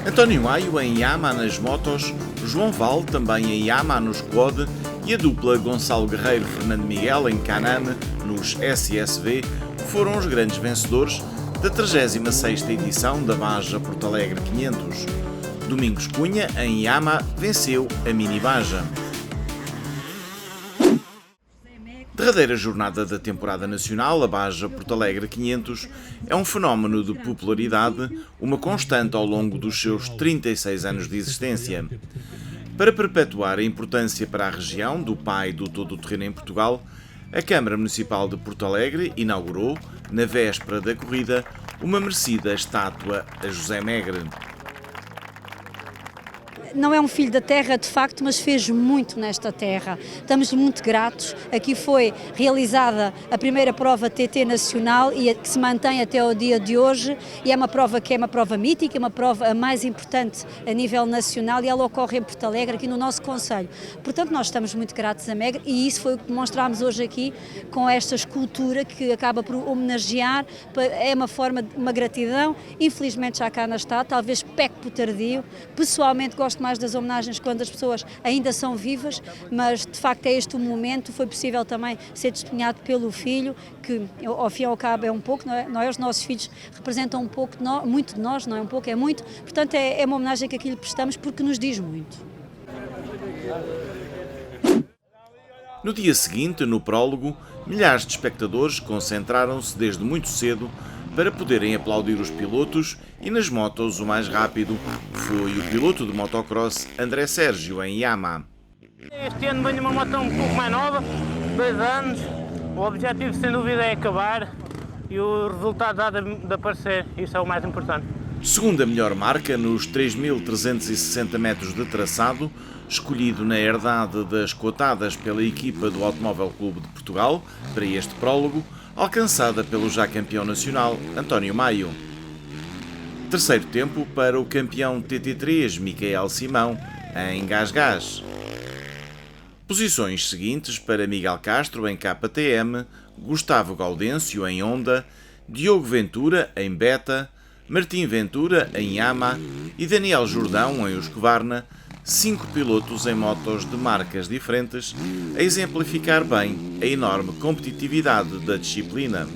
António Maio em Yamaha nas motos, João Val também em Yamaha nos quad e a dupla Gonçalo Guerreiro-Fernando Miguel em Can-Am nos SSV foram os grandes vencedores da 36ª edição da Baja Porto Alegre 500. Domingos Cunha em Yamaha venceu a Mini Baja. Derradeira jornada da temporada nacional, a Baja Porto Alegre 500 é um fenómeno de popularidade, uma constante ao longo dos seus 36 anos de existência. Para perpetuar a importância para a região do pai do todo-terreno em Portugal, a Câmara Municipal de Porto Alegre inaugurou, na véspera da corrida, uma merecida estátua a José Megre. Não é um filho da terra, de facto, mas fez muito nesta terra. Estamos muito gratos. Aqui foi realizada a primeira prova TT nacional e que se mantém até o dia de hoje. E é uma prova que é uma prova mítica, uma prova a mais importante a nível nacional e ela ocorre em Porto Alegre, aqui no nosso concelho. Portanto, nós estamos muito gratos a Megre e isso foi o que demonstrámos hoje aqui com esta escultura que acaba por homenagear. É uma forma de uma gratidão. Infelizmente já cá não está, talvez peque por tardio. Pessoalmente gosto mais das homenagens quando as pessoas ainda são vivas, mas de facto é este o momento. Foi possível também ser testemunhado pelo filho, que ao fim e ao cabo é um pouco, não é? Os nossos filhos representam um pouco, muito de nós, não é um pouco, é muito. Portanto é uma homenagem que aqui lhe prestamos porque nos diz muito. No dia seguinte, no prólogo, milhares de espectadores concentraram-se desde muito cedo para poderem aplaudir os pilotos e nas motos o mais rápido foi o piloto de motocross André Sérgio em Yamaha. Este ano venho uma moto um pouco mais nova, 2 anos, o objetivo sem dúvida é acabar e o resultado há de aparecer, isso é o mais importante. Segunda melhor marca nos 3.360 metros de traçado, escolhido na herdade das cotadas pela equipa do Automóvel Clube de Portugal para este prólogo, alcançada pelo já campeão nacional António Maio. Terceiro tempo para o campeão TT3 Michael Simão em Gás. Posições seguintes para Miguel Castro em KTM, Gustavo Gaudêncio em Honda, Diogo Ventura em Beta, Martim Ventura em Yamaha e Daniel Jordão em Husqvarna, 5 pilotos em motos de marcas diferentes, a exemplificar bem a enorme competitividade da disciplina.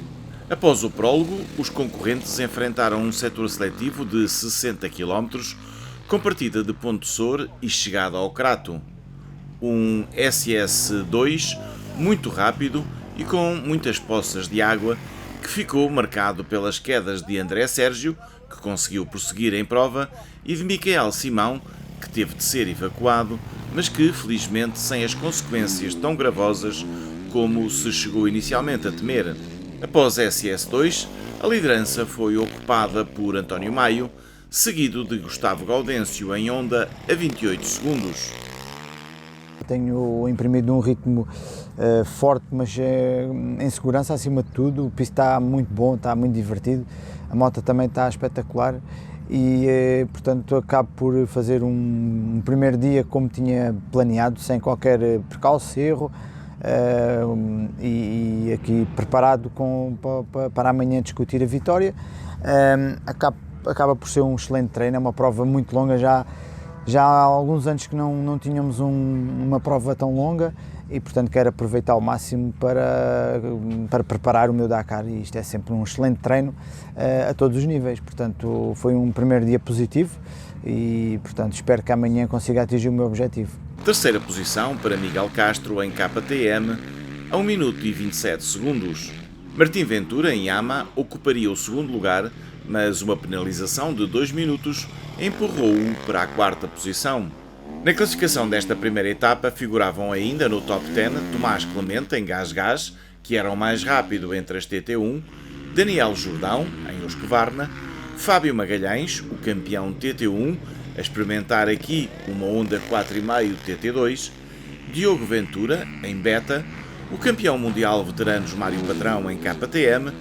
Após o prólogo, os concorrentes enfrentaram um setor seletivo de 60 km, com partida de Ponte Sor e chegada ao Crato. Um SS2 muito rápido e com muitas poças de água, que ficou marcado pelas quedas de André Sérgio, que conseguiu prosseguir em prova, e de Michael Simão, que teve de ser evacuado, mas que, felizmente, sem as consequências tão gravosas como se chegou inicialmente a temer. Após SS2, a liderança foi ocupada por António Maio, seguido de Gustavo Gaudêncio em Honda a 28 segundos. Tenho imprimido um ritmo forte, mas em segurança acima de tudo. O piso está muito bom, está muito divertido, a moto também está espetacular. E, portanto, acabo por fazer um primeiro dia como tinha planeado, sem qualquer percalço, erro, e aqui preparado para amanhã discutir a vitória. Acaba por ser um excelente treino, é uma prova muito longa, já há alguns anos que não tínhamos uma prova tão longa e, portanto, quero aproveitar ao máximo para preparar o meu Dakar, e isto é sempre um excelente treino a todos os níveis. Portanto, foi um primeiro dia positivo e, portanto, espero que amanhã consiga atingir o meu objetivo. Terceira posição para Miguel Castro em KTM, a 1 minuto e 27 segundos. Martim Ventura em Yamaha ocuparia o segundo lugar, mas uma penalização de 2 minutos empurrou-o para a quarta posição. Na classificação desta primeira etapa figuravam ainda no top 10 Tomás Clemente em Gás, que era o mais rápido entre as TT1, Daniel Jordão em Husqvarna, Fábio Magalhães, o campeão TT1, a experimentar aqui uma Honda 4,5 TT2, Diogo Ventura em Beta, o campeão mundial veteranos Mário Padrão em KTM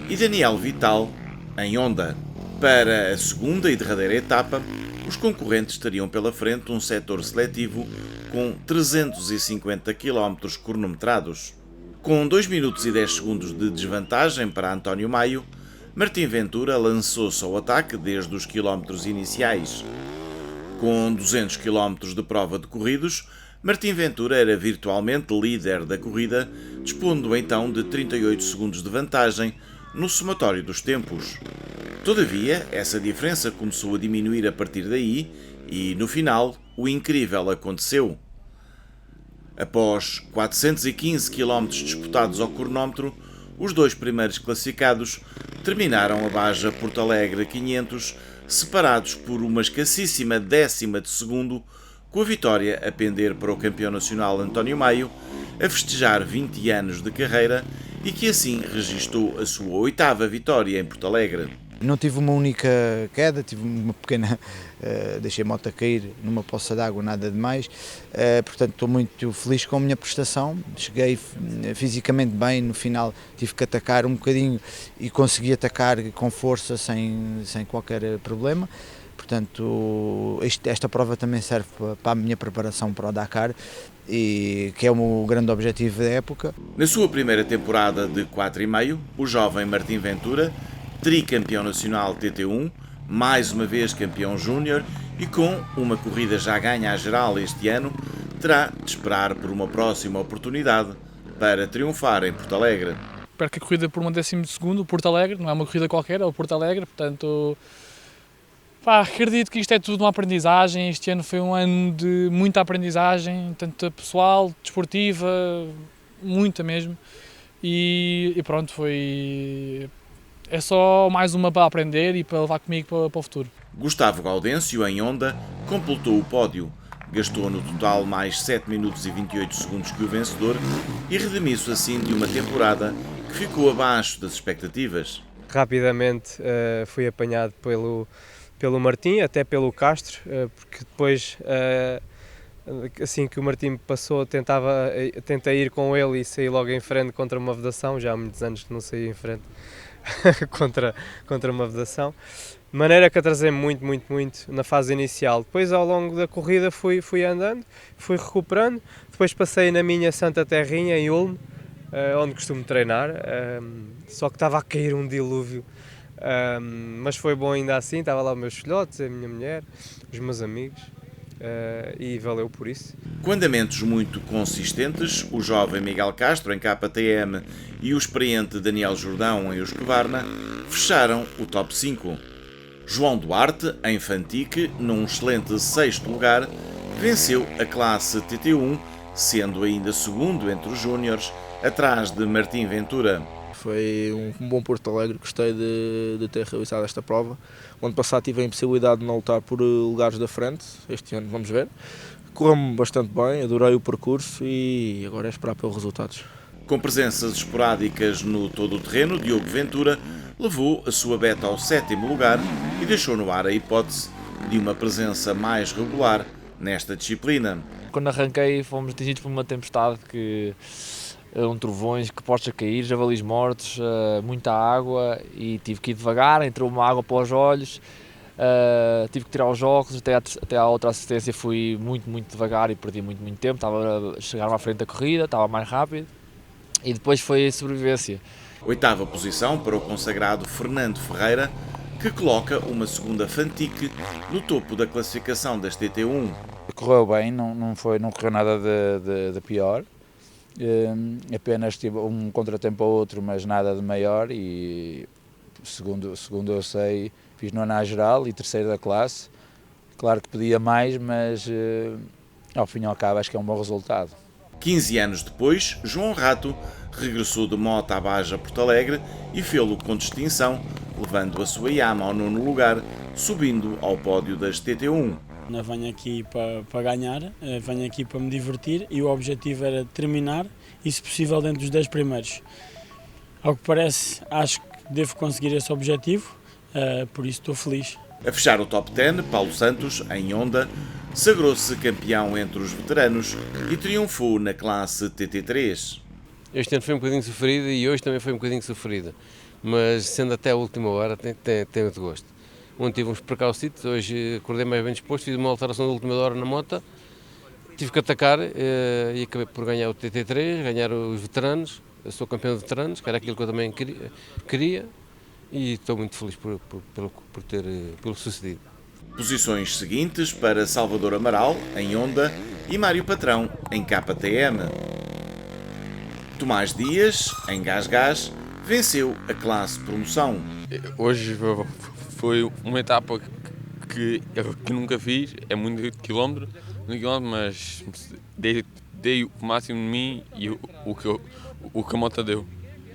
e Daniel Vital em Honda. Para a segunda e derradeira etapa, os concorrentes teriam pela frente um setor seletivo com 350 km cronometrados. Com 2 minutos e 10 segundos de desvantagem para António Maio, Martim Ventura lançou-se ao ataque desde os quilómetros iniciais. Com 200 km de prova decorridos, Martim Ventura era virtualmente líder da corrida, dispondo então de 38 segundos de vantagem no somatório dos tempos. Todavia, essa diferença começou a diminuir a partir daí e, no final, o incrível aconteceu. Após 415 km disputados ao cronómetro, os dois primeiros classificados terminaram a Baja Porto Alegre 500, separados por uma escassíssima décima de segundo, com a vitória a pender para o campeão nacional António Maio, a festejar 20 anos de carreira e que assim registou a sua 8ª vitória em Porto Alegre. Não tive uma única queda, tive uma pequena, deixei a moto cair numa poça d'água, nada de mais, portanto estou muito feliz com a minha prestação, cheguei fisicamente bem, no final tive que atacar um bocadinho e consegui atacar com força sem qualquer problema, portanto esta prova também serve para a minha preparação para o Dakar, e que é o meu grande objetivo da época. Na sua primeira temporada de 4,5, o jovem Martim Ventura, tricampeão nacional TT1, mais uma vez campeão júnior e com uma corrida já ganha à geral este ano, terá de esperar por uma próxima oportunidade para triunfar em Porto Alegre. Perco a corrida por 1/12º, Porto Alegre, não é uma corrida qualquer, é o Porto Alegre, portanto acredito que isto é tudo uma aprendizagem. Este ano foi um ano de muita aprendizagem, tanto pessoal, desportiva, muita mesmo, e pronto, é só mais uma para aprender e para levar comigo para o futuro. Gustavo Gaudêncio, em Honda, completou o pódio. Gastou no total mais 7 minutos e 28 segundos que o vencedor e redimiu-se assim de uma temporada que ficou abaixo das expectativas. Rapidamente fui apanhado pelo Martim, até pelo Castro, porque depois, assim que o Martim passou, tentei ir com ele e sair logo em frente contra uma vedação. Já há muitos anos que não saí em frente contra uma vedação, de maneira que atrasei muito na fase inicial. Depois, ao longo da corrida, fui andando, fui recuperando, depois passei na minha Santa Terrinha, em Ulm, onde costumo treinar, só que estava a cair um dilúvio, mas foi bom ainda assim, estava lá os meus filhotes, a minha mulher, os meus amigos, e valeu por isso. Com andamentos muito consistentes, o jovem Miguel Castro em KTM e o experiente Daniel Jordão em Husqvarna fecharam o top 5. João Duarte, em Fantique, num excelente 6º lugar, venceu a classe TT1, sendo ainda segundo entre os júniores, atrás de Martim Ventura. Foi um bom Porto Alegre, gostei de ter realizado esta prova. O ano passado tive a impossibilidade de não lutar por lugares da frente, este ano vamos ver. Correu-me bastante bem, adorei o percurso e agora é esperar pelos resultados. Com presenças esporádicas no todo-terreno, Diogo Ventura levou a sua beta ao 7º lugar e deixou no ar a hipótese de uma presença mais regular nesta disciplina. Quando arranquei fomos atingidos por uma tempestade trovões que postos a cair, javalis mortos, muita água e tive que ir devagar, entrou uma água para os olhos, tive que tirar os óculos, até à outra assistência fui muito devagar e perdi muito tempo, estava a chegar à frente da corrida, estava mais rápido e depois foi a sobrevivência. 8ª posição para o consagrado Fernando Ferreira, que coloca uma segunda Fantique no topo da classificação das TT1. Correu bem, não correu nada de pior. Apenas tive um contratempo ou outro, mas nada de maior, e segundo eu sei, fiz 9ª geral e 3º da classe. Claro que podia mais, mas ao fim e ao cabo acho que é um bom resultado. 15 anos depois, João Rato regressou de moto à Baja Porto Alegre e fê-lo com distinção, levando a sua Yamaha ao 9º lugar, subindo ao pódio das TT1. Não venho aqui para ganhar, venho aqui para me divertir e o objetivo era terminar e, se possível, dentro dos 10 primeiros. Ao que parece, acho que devo conseguir esse objetivo, por isso estou feliz. A fechar o top 10, Paulo Santos, em Honda, sagrou-se campeão entre os veteranos e triunfou na classe TT3. Este ano foi um bocadinho sofrida e hoje também foi um bocadinho sofrida, mas sendo até a última hora tem muito gosto. Ontem tive uns precalcitos, hoje acordei mais bem disposto, fiz uma alteração de última hora na moto, tive que atacar e acabei por ganhar o TT3, ganhar os veteranos, eu sou campeão de veteranos, que era aquilo que eu também queria, e estou muito feliz por ter pelo sucedido. Posições seguintes para Salvador Amaral, em Honda, e Mário Patrão, em KTM. Tomás Dias, em Gás, venceu a classe promoção. Hoje foi uma etapa que nunca fiz, é muito quilómetro, mas dei o máximo de mim e o que a moto deu.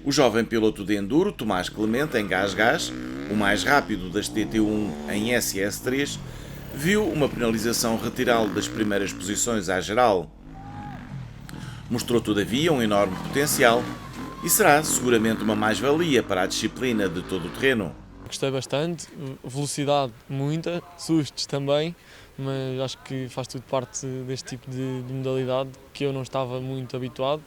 O jovem piloto de enduro, Tomás Clemente, em Gás, o mais rápido das TT1 em SS3, viu uma penalização retirá-lo das primeiras posições à geral. Mostrou, todavia, um enorme potencial e será seguramente uma mais-valia para a disciplina de todo o terreno. Gostei bastante, velocidade muita, sustos também, mas acho que faz tudo parte deste tipo de modalidade que eu não estava muito habituado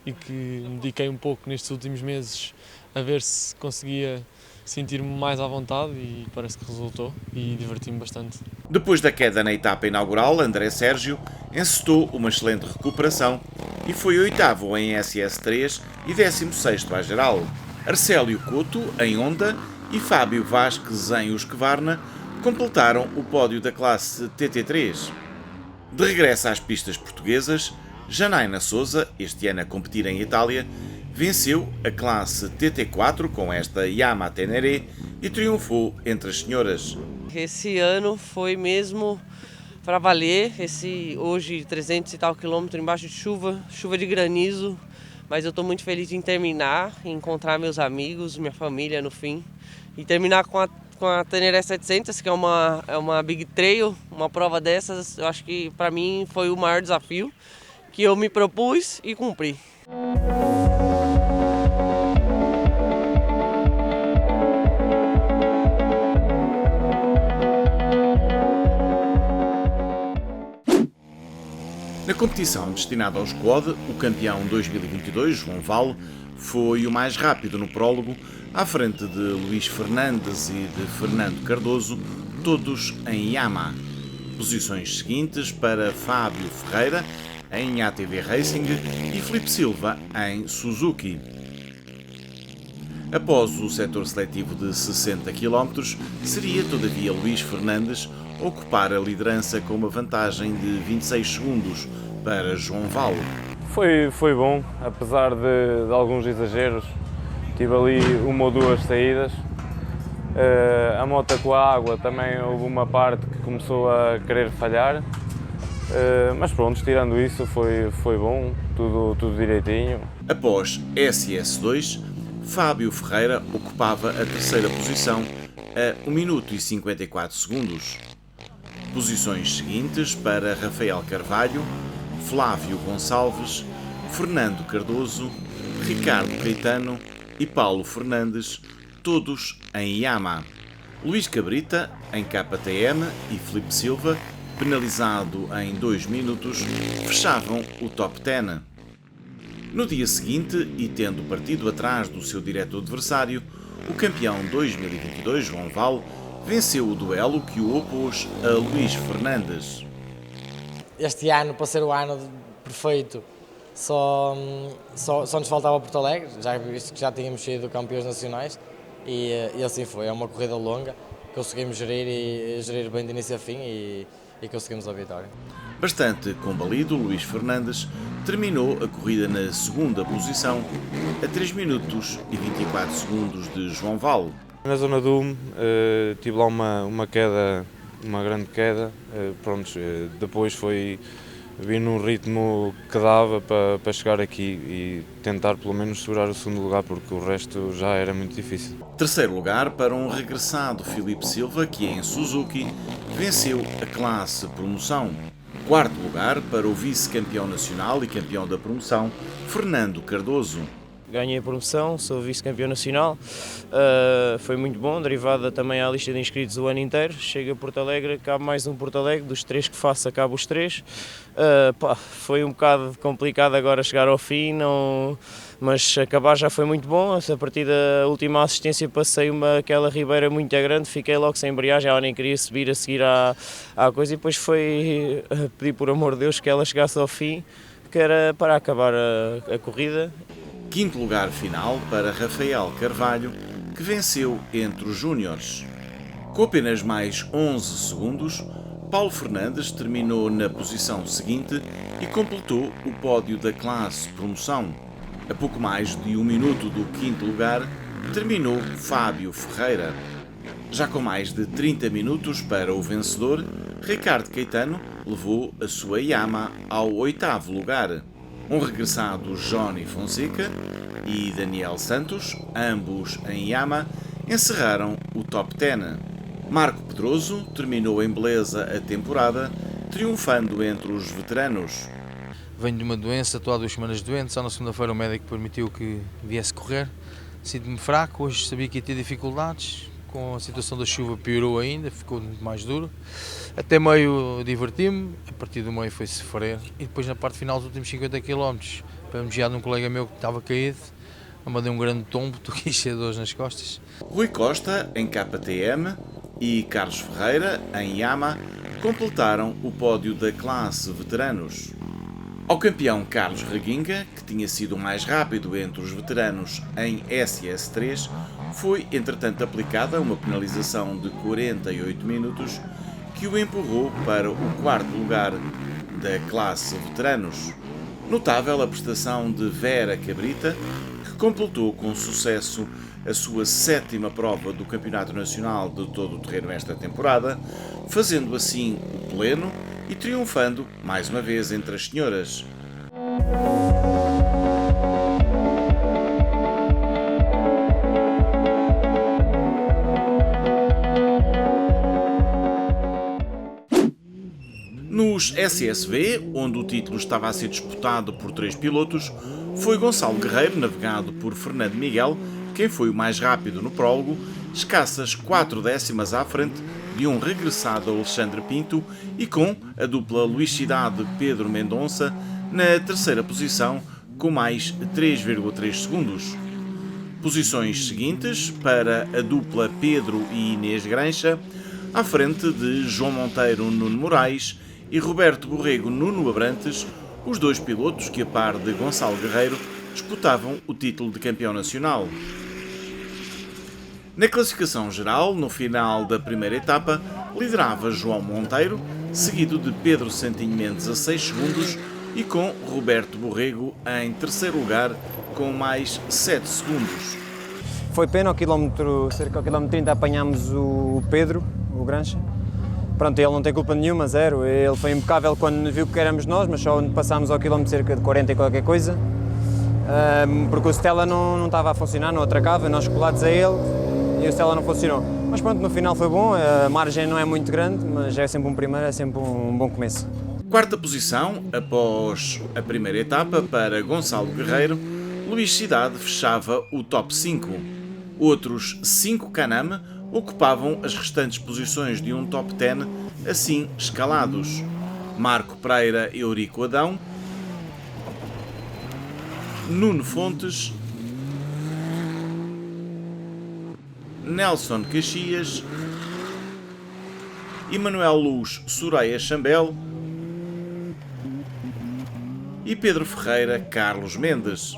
e que me dediquei um pouco nestes últimos meses a ver se conseguia sentir-me mais à vontade e parece que resultou e diverti-me bastante. Depois da queda na etapa inaugural, André Sérgio encetou uma excelente recuperação e foi oitavo em SS3 e 16º à geral. Arcélio Couto, em Honda, e Fábio Vasques, em Husqvarna, completaram o pódio da classe TT3. De regresso às pistas portuguesas, Janaina Souza, este ano a competir em Itália, venceu a classe TT4 com esta Yamaha Tenere e triunfou entre as senhoras. Esse ano foi mesmo para valer, hoje 300 e tal quilômetros embaixo de chuva de granizo, mas eu estou muito feliz em terminar, em encontrar meus amigos, minha família no fim, e terminar com a Tenere 700, que é uma Big Trail, uma prova dessas. Eu acho que para mim foi o maior desafio que eu me propus e cumpri. Na competição destinada ao squad, o campeão 2022, João Valo, foi o mais rápido no prólogo, à frente de Luís Fernandes e de Fernando Cardoso, todos em Yamaha. Posições seguintes para Fábio Ferreira, em ATV Racing, e Filipe Silva, em Suzuki. Após o setor seletivo de 60 km, seria todavia Luís Fernandes ocupar a liderança com uma vantagem de 26 segundos para João Valo. Foi bom, apesar de alguns exageros. Tive ali uma ou duas saídas. A moto com a água também houve uma parte que começou a querer falhar. Mas pronto, tirando isso foi bom, tudo direitinho. Após SS2, Fábio Ferreira ocupava a terceira posição a 1 minuto e 54 segundos. Posições seguintes para Rafael Carvalho, Flávio Gonçalves, Fernando Cardoso, Ricardo Caetano e Paulo Fernandes, todos em Yamaha. Luís Cabrita, em KTM, e Filipe Silva, penalizado em 2 minutos, fechavam o top 10. No dia seguinte, e tendo partido atrás do seu direto adversário, o campeão 2022, João Valo, venceu o duelo que o opôs a Luís Fernandes. Este ano, para ser o ano perfeito, só nos faltava Porto Alegre, já visto que já tínhamos sido campeões nacionais, e assim foi. É uma corrida longa, conseguimos gerir bem de início a fim e conseguimos a vitória. Bastante combalido, Luís Fernandes terminou a corrida na segunda posição, a 3 minutos e 24 segundos de João Valo. Na zona do Ume, tive lá uma queda, uma grande queda. Depois vim num ritmo que dava para chegar aqui e tentar pelo menos segurar o segundo lugar, porque o resto já era muito difícil. Terceiro lugar para um regressado Filipe Silva, que em Suzuki venceu a classe promoção. Quarto lugar para o vice-campeão nacional e campeão da promoção, Fernando Cardoso. Ganhei a promoção, sou vice-campeão nacional, foi muito bom, derivada também à lista de inscritos o ano inteiro. Chego a Porto Alegre, cabe mais um Porto Alegre, dos 3 que faço, acabo os 3. Foi um bocado complicado agora chegar ao fim, mas acabar já foi muito bom. A partir da última assistência passei aquela ribeira muito grande, fiquei logo sem embreagem, já nem queria subir a seguir à coisa, e depois foi pedir por amor de Deus que ela chegasse ao fim, que era para acabar a corrida. Quinto lugar final para Rafael Carvalho, que venceu entre os júniores. Com apenas mais 11 segundos, Paulo Fernandes terminou na posição seguinte e completou o pódio da classe promoção. A pouco mais de 1 minuto do quinto lugar, terminou Fábio Ferreira. Já com mais de 30 minutos para o vencedor, Ricardo Caetano levou a sua Yamaha ao 8º lugar. Um regressado Johnny Fonseca e Daniel Santos, ambos em Yamaha, encerraram o top 10. Marco Pedroso terminou em beleza a temporada, triunfando entre os veteranos. Venho de uma doença, estou há 2 semanas doente, só na segunda-feira o médico permitiu que viesse correr. Sinto-me fraco, hoje sabia que ia ter dificuldades, com a situação da chuva piorou ainda, ficou muito mais duro. Até meio diverti-me, a partir do meio foi sofrer e depois na parte final dos últimos 50 km, para me desviar de um colega meu que estava caído, eu mandei um grande tombo, estou aqui cheio de dores nas costas. Rui Costa, em KTM, e Carlos Ferreira, em Yamaha, completaram o pódio da classe veteranos. Ao campeão Carlos Reguinga, que tinha sido o mais rápido entre os veteranos em SS3, foi entretanto aplicada uma penalização de 48 minutos que o empurrou para o 4º lugar da classe veteranos. Notável a prestação de Vera Cabrita, que completou com sucesso a sua 7ª prova do Campeonato Nacional de todo o terreno esta temporada, fazendo assim o pleno e triunfando mais uma vez entre as senhoras. Nos SSV, onde o título estava a ser disputado por 3 pilotos, foi Gonçalo Guerreiro, navegado por Fernando Miguel, quem foi o mais rápido no prólogo, escassas 4 décimas à frente de um regressado Alexandre Pinto e com a dupla Luís Cidade Pedro Mendonça na 3ª posição com mais 3,3 segundos. Posições seguintes para a dupla Pedro e Inês Grancha, à frente de João Monteiro Nuno Moraes e Roberto Borrego Nuno Abrantes, os 2 pilotos que, a par de Gonçalo Guerreiro, disputavam o título de campeão nacional. Na classificação geral, no final da primeira etapa, liderava João Monteiro, seguido de Pedro Santinho Mendes a 6 segundos e com Roberto Borrego em 3º lugar com mais 7 segundos. Foi pena, cerca ao quilómetro 30 apanhámos o Pedro, o Grancha. Pronto, ele não tem culpa nenhuma, zero. Ele foi impecável quando viu que éramos nós, mas só passámos ao quilómetro cerca de 40 e qualquer coisa. Porque o Stella não estava a funcionar, não atracava, nós colados a ele e o Stella não funcionou. Mas pronto, no final foi bom, a margem não é muito grande, mas é sempre um primeiro, é sempre um bom começo. 4ª posição, após a primeira etapa, para Gonçalo Guerreiro, Luís Cidade fechava o top 5. Outros 5 Can-Am ocupavam as restantes posições de um top 10, assim escalados. Marco Pereira Eurico Adão, Nuno Fontes, Nelson Caxias, Emanuel Luz Soraya Chambel e Pedro Ferreira Carlos Mendes.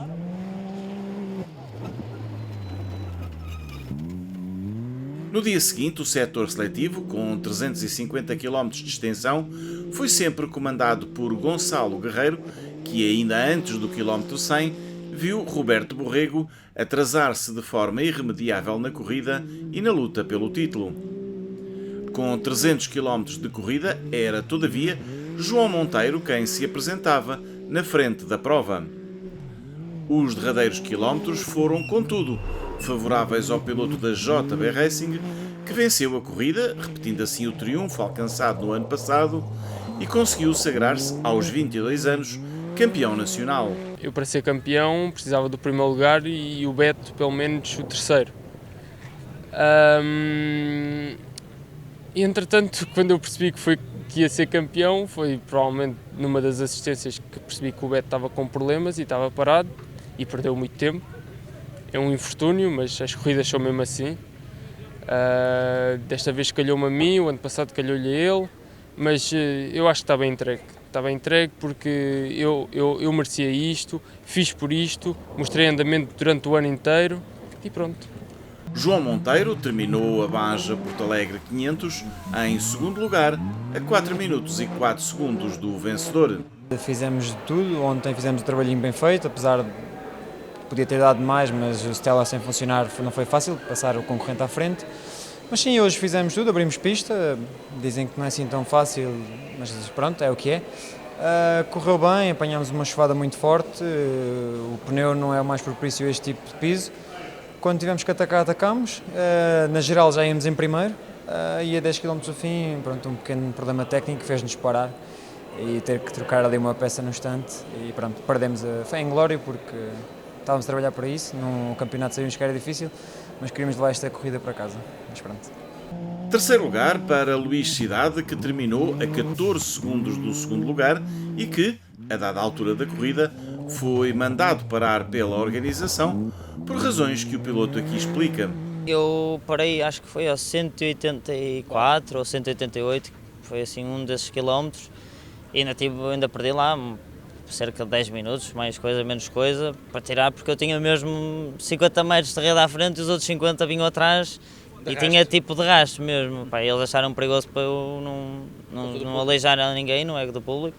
No dia seguinte, o setor seletivo, com 350 km de extensão, foi sempre comandado por Gonçalo Guerreiro, que ainda antes do quilómetro 100 viu Roberto Borrego atrasar-se de forma irremediável na corrida e na luta pelo título. Com 300 km de corrida, era, todavia, João Monteiro quem se apresentava na frente da prova. Os derradeiros quilómetros foram, contudo, favoráveis ao piloto da JB Racing, que venceu a corrida, repetindo assim o triunfo alcançado no ano passado, e conseguiu sagrar-se, aos 22 anos, campeão nacional. Eu, para ser campeão, precisava do primeiro lugar e o Beto, pelo menos, o terceiro. E, entretanto, quando eu percebi que ia ser campeão, foi provavelmente numa das assistências que percebi que o Beto estava com problemas e estava parado e perdeu muito tempo. É um infortúnio, mas as corridas são mesmo assim. Desta vez calhou-me a mim, o ano passado calhou-lhe a ele, mas eu acho que está bem entregue. Está bem entregue porque eu merecia isto, fiz por isto, mostrei andamento durante o ano inteiro e pronto. João Monteiro terminou a Baja Porto Alegre 500 em segundo lugar, a 4 minutos e 4 segundos do vencedor. Fizemos de tudo, ontem fizemos um trabalhinho bem feito, apesar de podia ter dado mais, mas o Stella sem funcionar não foi fácil, passar o concorrente à frente. Mas sim, hoje fizemos tudo, abrimos pista, dizem que não é assim tão fácil, mas pronto, é o que é. Correu bem, apanhámos uma chuvada muito forte, o pneu não é o mais propício a este tipo de piso. Quando tivemos que atacar, atacámos. Na geral já íamos em primeiro e a 10 km do fim, pronto, um pequeno problema técnico fez-nos parar e ter que trocar ali uma peça no instante e pronto, perdemos a inglório porque estávamos a trabalhar para isso, no campeonato sabíamos que era difícil, mas queríamos levar esta corrida para casa, mas pronto. Terceiro lugar para Luís Cidade, que terminou a 14 segundos do segundo lugar e que, a dada altura da corrida, foi mandado parar pela organização por razões que o piloto aqui explica. Eu parei, acho que foi aos 184 ou 188, foi assim um desses quilómetros, e ainda perdi lá cerca de 10 minutos, mais coisa, menos coisa, para tirar, porque eu tinha mesmo 50 metros de rede à frente e os outros 50 vinham atrás e tinha tipo de rastro mesmo. Pá, eles acharam perigoso para eu não aleijar a ninguém no ego do público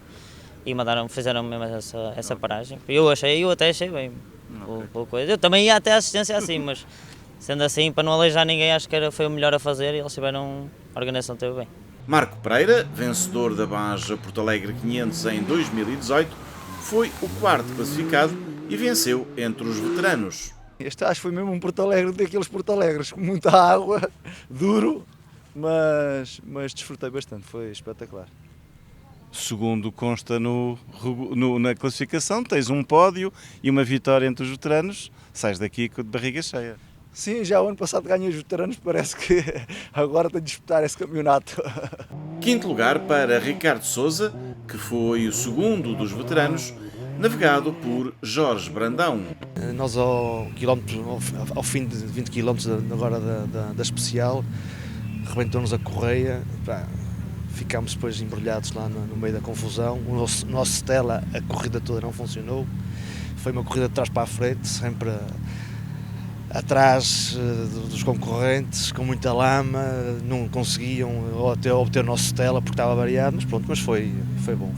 e fizeram mesmo essa paragem. Eu até achei bem, pela coisa. Eu também ia até a assistência assim, mas sendo assim, para não aleijar ninguém, acho que foi o melhor a fazer e eles tiveram, a organização teve bem. Marco Pereira, vencedor da Baja Porto Alegre 500 em 2018, foi o quarto classificado e venceu entre os veteranos. Este acho que foi mesmo um Porto Alegre daqueles Porto Alegres, com muita água, duro, mas desfrutei bastante, foi espetacular. Segundo consta na classificação, tens um pódio e uma vitória entre os veteranos, sais daqui de barriga cheia. Sim, já o ano passado ganhei os veteranos, parece que agora tenho de disputar esse campeonato. Quinto lugar para Ricardo Sousa, que foi o segundo dos veteranos, navegado por Jorge Brandão. Nós ao fim de 20 km agora da especial, rebentou-nos a correia, ficámos depois embrulhados lá no meio da confusão. O nosso Stella, a corrida toda não funcionou, foi uma corrida de trás para a frente, sempre atrás dos concorrentes, com muita lama, não conseguiam obter o nosso Stella porque estava variado, mas foi bom.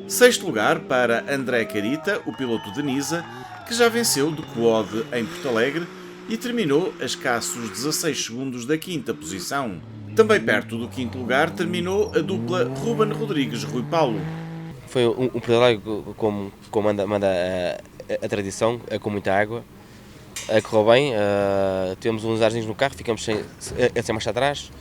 Sexto lugar para André Carita, o piloto de Nisa, que já venceu de quad em Porto Alegre e terminou a escassos 16 segundos da quinta posição. Também perto do quinto lugar terminou a dupla Ruben Rodrigues-Rui Paulo. Foi um Porto Alegre como manda a tradição, com muita água. Correu bem, tivemos uns arzinhos no carro, ficamos sem marcha atrás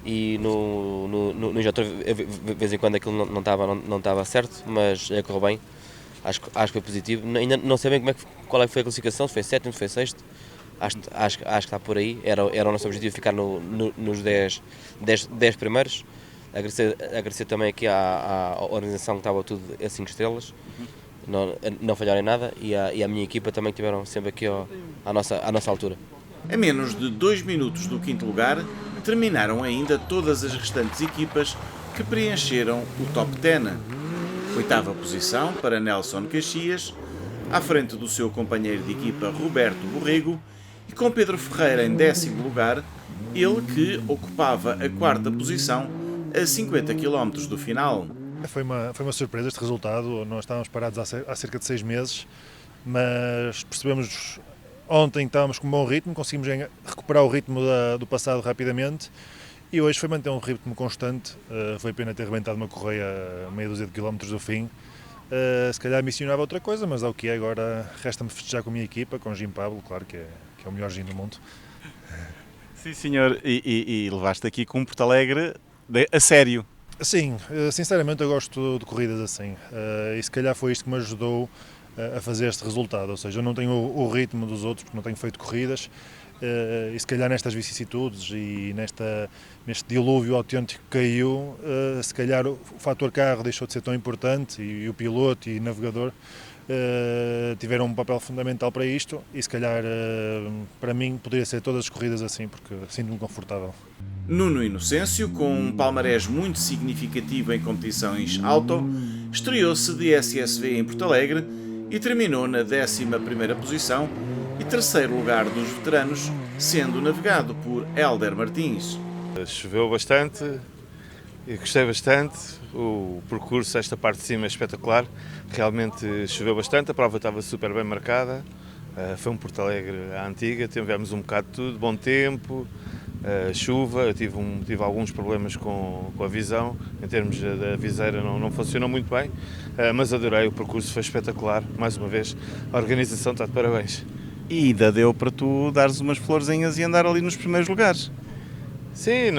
e no injetor de vez em quando aquilo não estava certo, mas correu bem, acho que foi positivo. Ainda não sei bem qual foi a classificação, se foi sétimo, se foi sexto, acho que está por aí, era o nosso objetivo ficar nos 10 primeiros. Agradecer também aqui à organização que estava tudo a 5 estrelas. Não falharam em nada e a minha equipa também estiveram sempre aqui à nossa altura. A menos de 2 minutos do quinto lugar, terminaram ainda todas as restantes equipas que preencheram o top 10. Oitava posição para Nelson Caxias, à frente do seu companheiro de equipa Roberto Borrego e com Pedro Ferreira em 10º lugar, ele que ocupava a quarta posição a 50 km do final. Foi uma surpresa este resultado, nós estávamos parados há cerca de 6 meses, mas percebemos ontem que estávamos com um bom ritmo, conseguimos recuperar o ritmo do passado rapidamente e hoje foi manter um ritmo constante. Foi pena ter rebentado uma correia a meia dúzia de quilómetros do fim, se calhar missionava outra coisa, mas é o que é, agora resta-me festejar com a minha equipa, com o Jim Pablo, claro que é o melhor gin do mundo. Sim senhor, e levaste aqui com Porto Alegre a sério. Sim, sinceramente eu gosto de corridas assim e se calhar foi isto que me ajudou a fazer este resultado, ou seja, eu não tenho o ritmo dos outros porque não tenho feito corridas e se calhar nestas vicissitudes e neste dilúvio autêntico que caiu, se calhar o fator carro deixou de ser tão importante e o piloto e o navegador tiveram um papel fundamental para isto e se calhar para mim poderia ser todas as corridas assim porque sinto-me confortável. Nuno Inocêncio, com um palmarés muito significativo em competições auto, estreou-se de SSV em Porto Alegre e terminou na 11ª posição, e terceiro lugar dos veteranos, sendo navegado por Hélder Martins. Choveu bastante e gostei bastante. O percurso, esta parte de cima é espetacular. Realmente choveu bastante, a prova estava super bem marcada. Foi um Porto Alegre à antiga, tivemos um bocado de tudo, bom tempo, chuva. Eu tive alguns problemas com a visão, em termos da viseira não funcionou muito bem, mas adorei, o percurso foi espetacular. Mais uma vez, a organização está de parabéns. E ainda deu para tu dares umas florzinhas e andar ali nos primeiros lugares. Sim,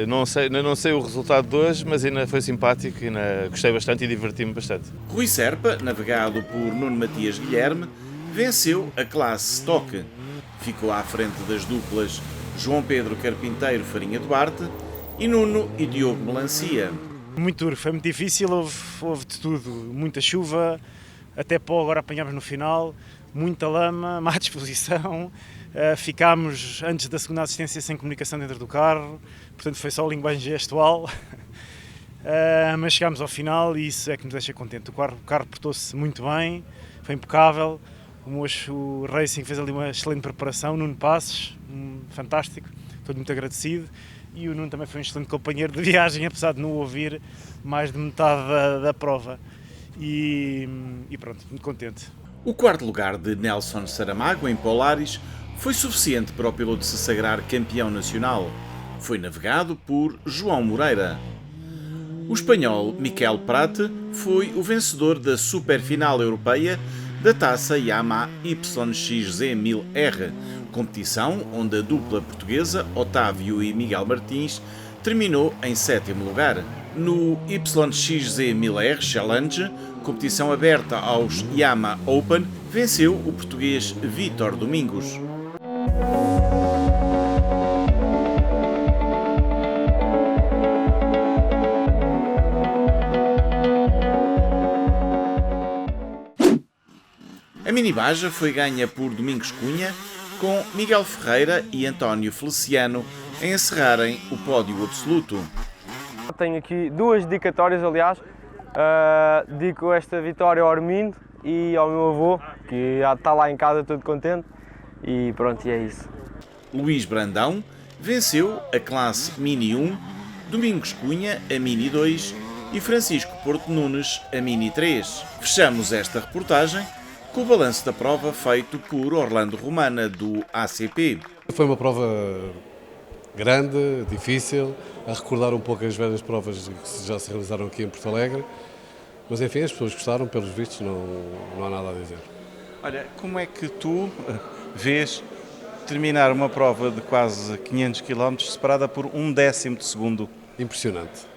não sei o resultado de hoje, mas ainda foi simpático, ainda gostei bastante e diverti-me bastante. Rui Serpa, navegado por Nuno Matias Guilherme, venceu a classe Stock. Ficou à frente das duplas João Pedro Carpinteiro Farinha Duarte e Nuno e Diogo Melancia. Muito duro, foi muito difícil, houve de tudo, muita chuva, até pó agora apanhámos no final, muita lama, má disposição, ficámos antes da segunda assistência sem comunicação dentro do carro, portanto foi só linguagem gestual, mas chegámos ao final e isso é que nos deixa contente. O carro portou-se muito bem, foi impecável, o Racing fez ali uma excelente preparação, Nuno Passos, fantástico, estou muito agradecido. E o Nuno também foi um excelente companheiro de viagem, apesar de não ouvir mais de metade da prova. E pronto, muito contente. O quarto lugar de Nelson Saramago, em Polaris, foi suficiente para o piloto se sagrar campeão nacional. Foi navegado por João Moreira. O espanhol Miquel Prat foi o vencedor da superfinal europeia da taça Yamaha YXZ1000R, competição onde a dupla portuguesa Otávio e Miguel Martins terminou em sétimo lugar. No YXZ1000R Challenge, competição aberta aos Yamaha Open, venceu o português Vítor Domingos. A mini-baja foi ganha por Domingos Cunha, com Miguel Ferreira e António Feliciano a encerrarem o pódio absoluto. Tenho aqui duas dedicatórias, aliás. Dedico esta vitória ao Armindo e ao meu avô, que já está lá em casa todo contente. E pronto, e é isso. Luís Brandão venceu a classe Mini 1, Domingos Cunha a Mini 2 e Francisco Porto Nunes a Mini 3. Fechamos esta reportagem com o balanço da prova feito por Orlando Romana, do ACP. Foi uma prova grande, difícil, a recordar um pouco as velhas provas que já se realizaram aqui em Porto Alegre, mas enfim, as pessoas gostaram, pelos vistos, não há nada a dizer. Olha, como é que tu vês terminar uma prova de quase 500 km separada por 1/10 de segundo? Impressionante.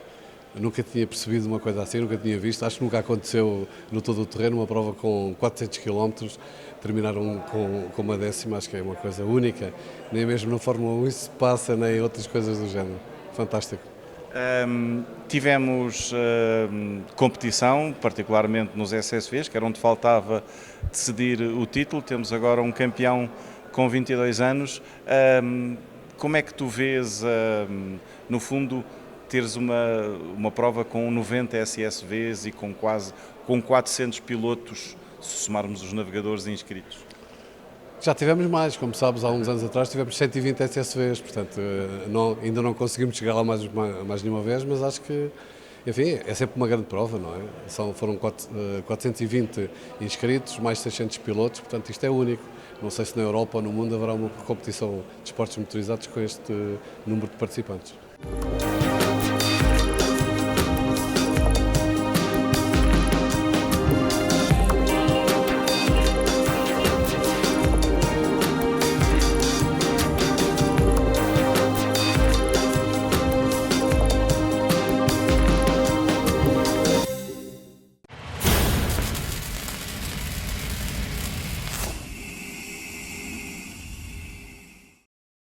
Eu nunca tinha percebido uma coisa assim, nunca tinha visto. Acho que nunca aconteceu no todo o terreno uma prova com 400 km, terminaram com uma décima, acho que é uma coisa única. Nem mesmo na Fórmula 1 isso se passa, nem outras coisas do género. Fantástico. Tivemos competição, particularmente nos SSVs, que era onde faltava decidir o título. Temos agora um campeão com 22 anos. Como é que tu vês, no fundo, teres uma prova com 90 SSVs e com 400 pilotos, se somarmos os navegadores inscritos? Já tivemos mais, como sabes, há uns anos atrás tivemos 120 SSVs, portanto ainda não conseguimos chegar lá mais nenhuma vez, mas acho que, enfim, é sempre uma grande prova, não é? Foram 420 inscritos, mais 600 pilotos, portanto isto é único. Não sei se na Europa ou no mundo haverá uma competição de esportes motorizados com este número de participantes.